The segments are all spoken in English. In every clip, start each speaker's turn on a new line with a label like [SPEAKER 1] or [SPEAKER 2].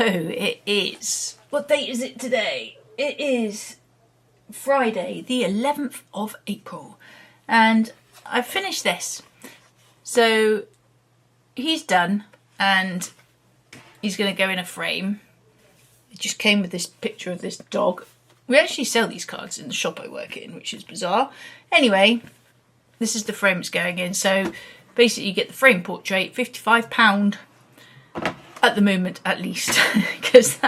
[SPEAKER 1] it is. What date is it today? It is Friday, the 11th of April. And I've finished this. So he's done and he's going to go in a frame. It just came with this picture of this dog. We actually sell these cards in the shop I work in, which is bizarre. Anyway, this is the frame it's going in. So basically you get the frame portrait, £55 at the moment at least. Because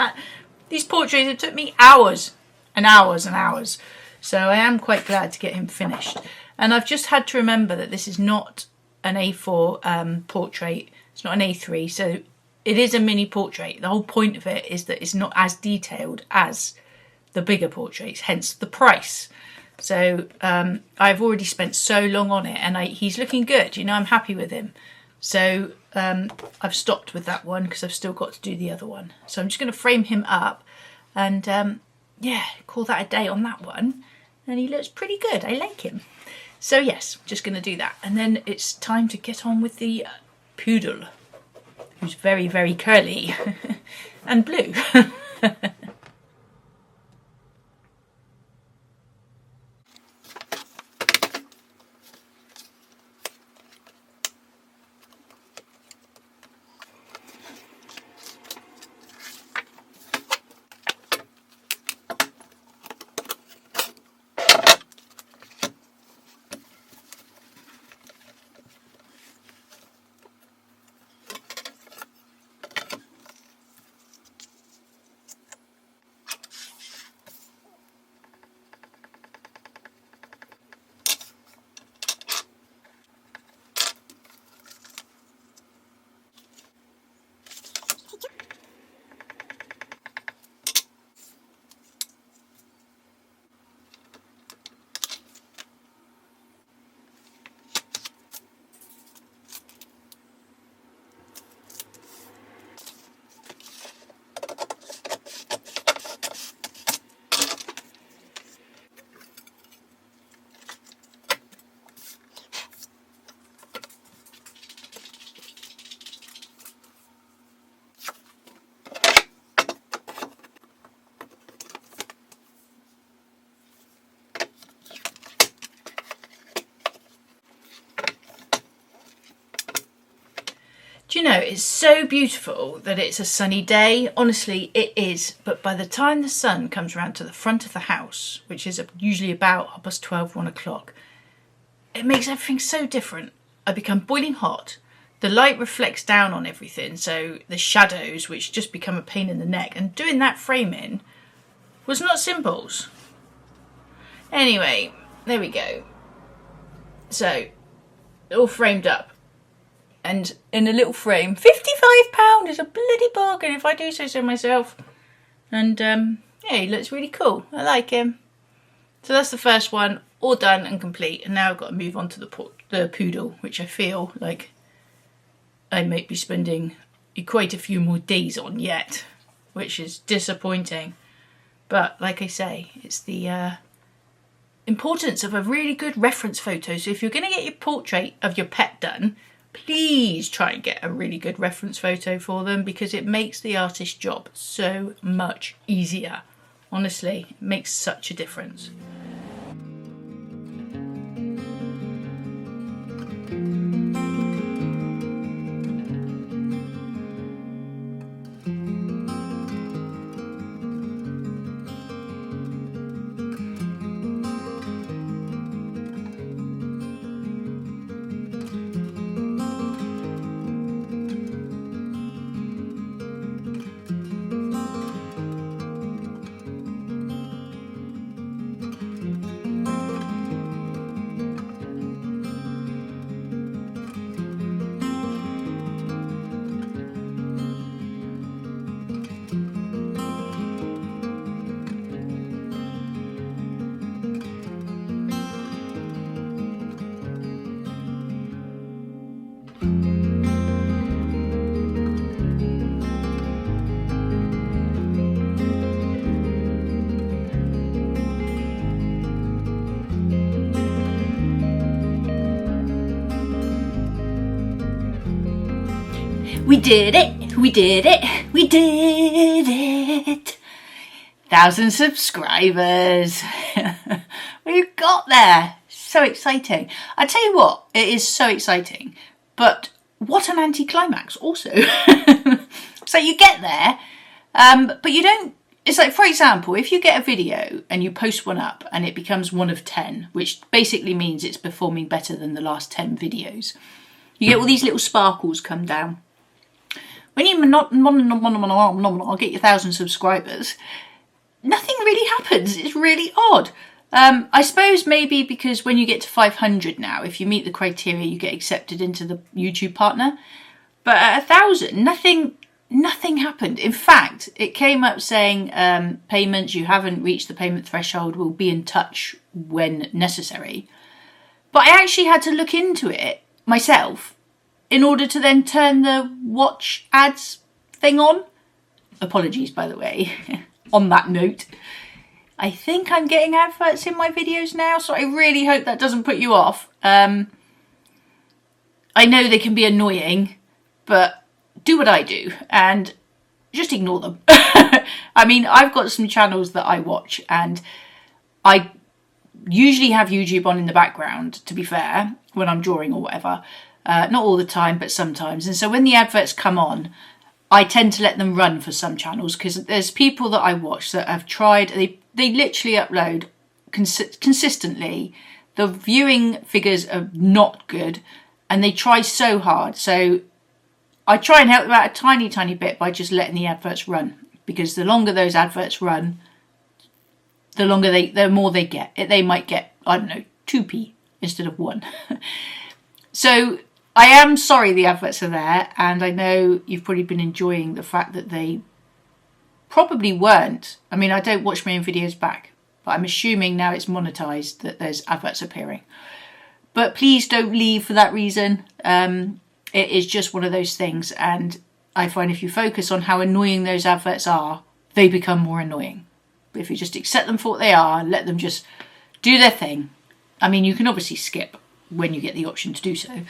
[SPEAKER 1] these portraits, it took me hours and hours and hours. So I am quite glad to get him finished. And I've just had to remember that this is not an A4 portrait. It's not an A3. So it is a mini portrait. The whole point of it is that it's not as detailed as the bigger portraits, hence the price. So I've already spent so long on it and he's looking good. You know, I'm happy with him. So I've stopped with that one because I've still got to do the other one. So I'm just going to frame him up and yeah, call that a day on that one. And he looks pretty good. I like him. So yes, just going to do that. And then it's time to get on with the poodle, who's very, very curly and blue. Do you know, it's so beautiful that it's a sunny day. Honestly, it is. But by the time the sun comes around to the front of the house, which is usually about 12:30, 1 o'clock, it makes everything so different. I become boiling hot. The light reflects down on everything. So the shadows, which just become a pain in the neck. And doing that framing was not simples. Anyway, there we go. So, all framed up. And in a little frame, £55 is a bloody bargain if I do say so myself. And yeah, he looks really cool. I like him. So that's the first one, all done and complete. And now I've got to move on to the poodle, which I feel like I might be spending quite a few more days on yet, which is disappointing. But like I say, it's the importance of a really good reference photo. So if you're going to get your portrait of your pet done, please try and get a really good reference photo for them, because it makes the artist's job so much easier. Honestly, it makes such a difference.
[SPEAKER 2] We did it!
[SPEAKER 1] We did it. We did it. 1,000 subscribers. We've got there. So exciting. I tell you what, it is so exciting. But what an anticlimax also. So you get there, but you don't. It's like, for example, if you get a video and you post one up and it becomes 1 of 10, which basically means it's performing better than the last 10 videos, you get all these little sparkles come down. When you I'll get your 1,000 subscribers, nothing really happens. It's really odd. I suppose maybe because when you get to 500 now, if you meet the criteria, you get accepted into the YouTube partner. But at 1,000, nothing happened. In fact, it came up saying payments, you haven't reached the payment threshold, we'll be in touch when necessary. But I actually had to look into it myself in order to then turn the watch ads thing on. Apologies, by the way, on that note. I think I'm getting adverts in my videos now, so I really hope that doesn't put you off. I know they can be annoying, but do what I do and just ignore them. I mean, I've got some channels that I watch and I usually have YouTube on in the background, to be fair, when I'm drawing or whatever. Not all the time, but sometimes. And so when the adverts come on, I tend to let them run for some channels because there's people that I watch that have tried, they literally upload consistently. The viewing figures are not good and they try so hard. So I try and help them out a tiny bit by just letting the adverts run, because the longer those adverts run, the more they get. They might get, I don't know, 2p instead of 1. So I am sorry the adverts are there, and I know you've probably been enjoying the fact that they probably weren't. I mean, I don't watch my own videos back, but I'm assuming now it's monetized that there's adverts appearing. But please don't leave for that reason. It is just one of those things, and I find if you focus on how annoying those adverts are, they become more annoying. But if you just accept them for what they are and let them just do their thing, I mean, you can obviously skip when you get the option to do so.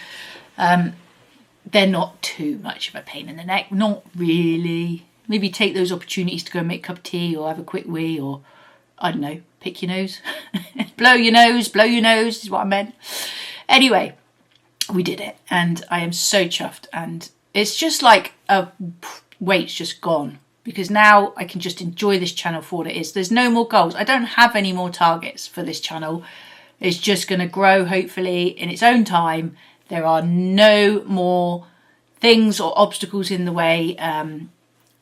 [SPEAKER 1] They're not too much of a pain in the neck, not really. Maybe take those opportunities to go and make a cup of tea or have a quick wee, or I don't know, pick your nose. blow your nose is what I meant. Anyway, we did it and I am so chuffed, and it's just like a weight's just gone, because now I can just enjoy this channel for what it is. There's no more goals. I don't have any more targets for this channel. It's just going to grow hopefully in its own time. There are no more things or obstacles in the way.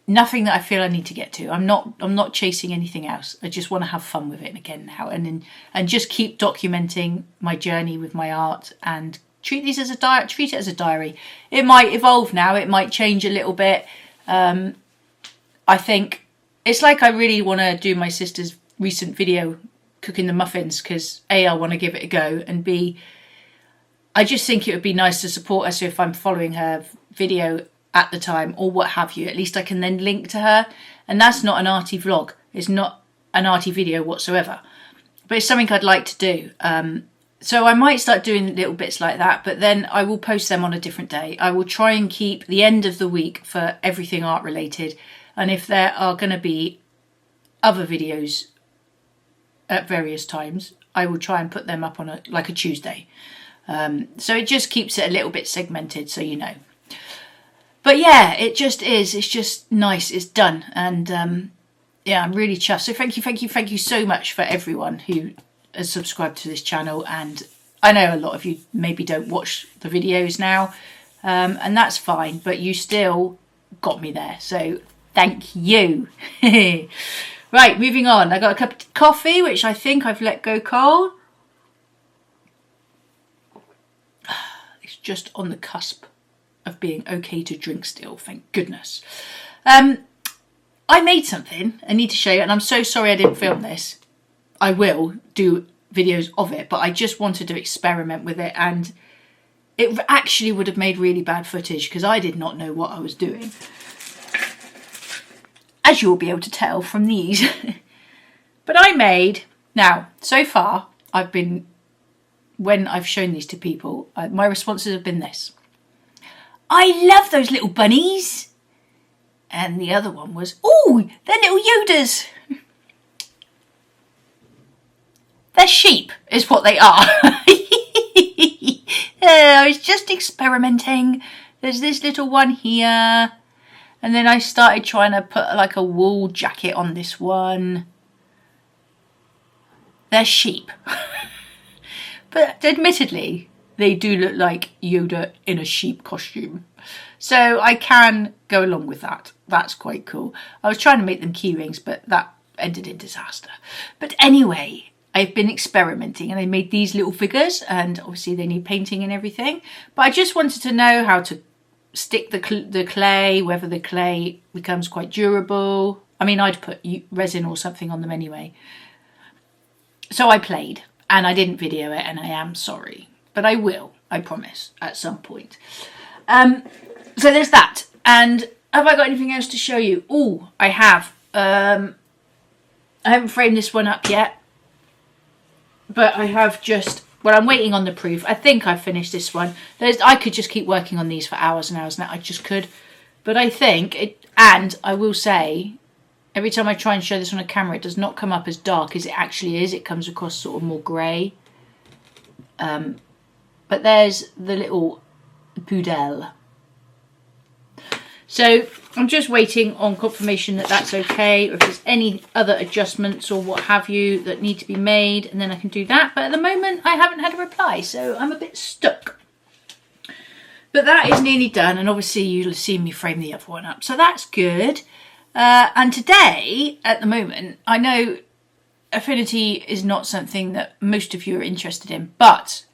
[SPEAKER 1] Nothing that I feel I need to get to. I'm not chasing anything else. I just want to have fun with it again now, and just keep documenting my journey with my art and treat it as a diary. It might evolve now. It might change a little bit. I think it's like I really want to do my sister's recent video cooking the muffins, because A, I want to give it a go, and B, I just think it would be nice to support her. So if I'm following her video at the time or what have you, at least I can then link to her. And that's not an arty vlog. It's not an arty video whatsoever. But it's something I'd like to do. So I might start doing little bits like that, but then I will post them on a different day. I will try and keep the end of the week for everything art related. And if there are going to be other videos at various times, I will try and put them up on a Tuesday. So it just keeps it a little bit segmented, so you know. But yeah, it just is. It's just nice. It's done. And yeah, I'm really chuffed. So thank you so much for everyone who has subscribed to this channel. And I know a lot of you maybe don't watch the videos now, and that's fine, but you still got me there. So thank you. Right, moving on. I got a cup of coffee, which I think I've let go cold. It's just on the cusp of being okay to drink still, thank goodness. I made something I need to show you, and I'm so sorry I didn't film this. I will do videos of it, but I just wanted to experiment with it, and it actually would have made really bad footage because I did not know what I was doing, as you'll be able to tell from these. But I made, now so far when I've shown these to people, my responses have been this: I love those little bunnies. And the other one was, oh, they're little Yodas. They're sheep, is what they are. I was just experimenting. There's this little one here. And then I started trying to put like a wool jacket on this one. They're sheep. But admittedly, they do look like Yoda in a sheep costume. So I can go along with that. That's quite cool. I was trying to make them key rings, but that ended in disaster. But anyway, I've been experimenting and I made these little figures, and obviously they need painting and everything. But I just wanted to know how to stick the clay, whether the clay becomes quite durable. I mean, I'd put resin or something on them anyway. So I played and I didn't video it, and I am sorry. But I will, I promise, at some point. So there's that. And have I got anything else to show you? Oh, I have. I haven't framed this one up yet. But I have just... Well, I'm waiting on the proof. I think I've finished this one. I could just keep working on these for hours and hours and I just could. But I think... And I will say, every time I try and show this on a camera, it does not come up as dark as it actually is. It comes across sort of more grey. But there's the little poodle. So I'm just waiting on confirmation that that's okay, or if there's any other adjustments or what have you that need to be made, and then I can do that. But at the moment, I haven't had a reply, so I'm a bit stuck. But that is nearly done, and obviously you'll see me frame the other one up, so that's good. And today, at the moment, I know affinity is not something that most of you are interested in, but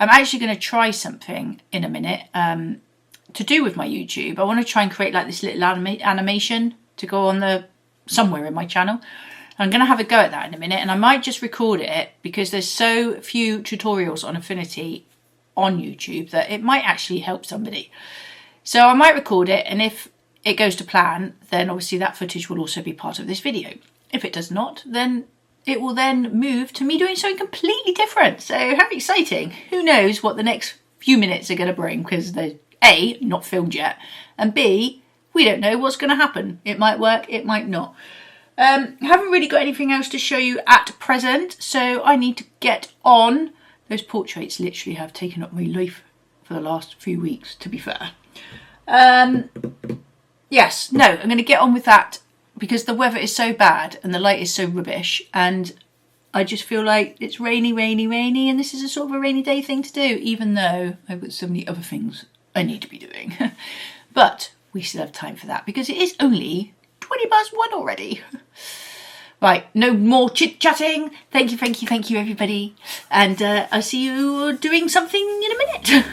[SPEAKER 1] I'm actually going to try something in a minute. To do with my YouTube. I want to try and create like this little animation to go on somewhere in my channel. I'm going to have a go at that in a minute, and I might just record it because there's so few tutorials on affinity on YouTube that it might actually help somebody. So I might record it, and if it goes to plan, then obviously that footage will also be part of this video. If it does not, then it will then move to me doing something completely different. So how exciting. Who knows what the next few minutes are going to bring, because they're A, not filmed yet, and B, we don't know what's going to happen. It might work, it might not. Haven't really got anything else to show you at present, so I need to get on. Those portraits literally have taken up my life for the last few weeks, to be fair. Yes, no, I'm going to get on with that because the weather is so bad and the light is so rubbish, and I just feel like it's rainy, rainy, rainy, and this is a sort of a rainy day thing to do, even though I've got so many other things I need to be doing. But we still have time for that because it is only 1:20 already. Right, no more chit-chatting. Thank you, everybody. And I'll see you doing something in a minute.